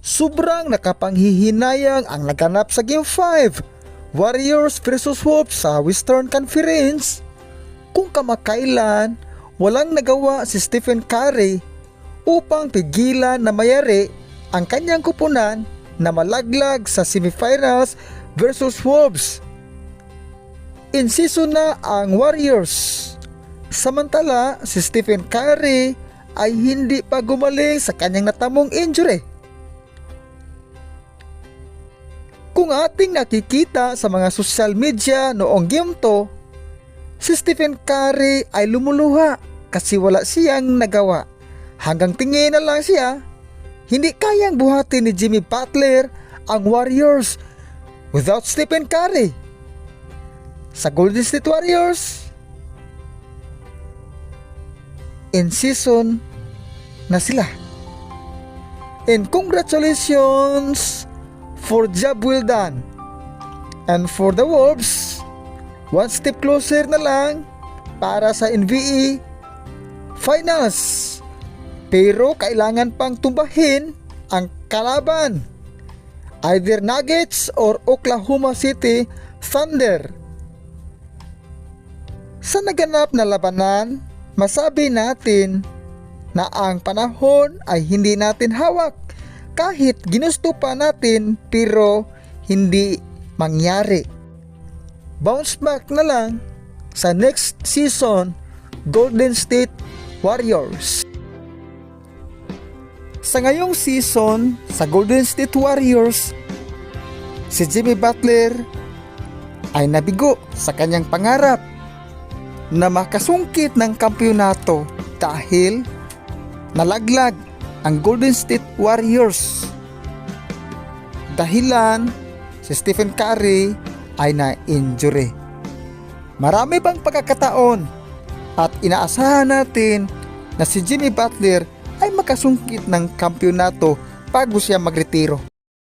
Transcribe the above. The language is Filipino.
Sobrang nakapanghihinayang ang naganap sa Game 5, Warriors vs Wolves sa Western Conference. Kung kamakailan, walang nagawa si Stephen Curry upang pigilan na mayari ang kanyang kupunan na malaglag sa semifinals versus Wolves. In season na ang Warriors. Samantala, si Stephen Curry ay hindi pa gumaling sa kanyang natamong injury. Kung ating nakikita sa mga social media noong Game 2, si Stephen Curry ay lumuluha kasi wala siyang nagawa. Hanggang tingin na lang siya, hindi kayang buhatin ni Jimmy Butler ang Warriors without Stephen Curry. Sa Golden State Warriors, in season na sila. And congratulations for job well done. And for the Wolves, one step closer na lang para sa NBA Finals. Pero kailangan pang tumbahin ang kalaban, either Nuggets or Oklahoma City Thunder. Sa naganap na labanan, masabi natin na ang panahon ay hindi natin hawak. Kahit ginusto pa natin pero hindi mangyari. Bounce back na lang sa next season, Golden State Warriors. Sa ngayong season sa Golden State Warriors, si Jimmy Butler ay nabigo sa kanyang pangarap na makasungkit ng kampyonato dahil nalaglag ang Golden State Warriors. Dahilan, si Stephen Curry ay na-injury. Marami pang pagkakataon at inaasahan natin na si Jimmy Butler ay makasungkit ng kampyonato bago siya magretiro.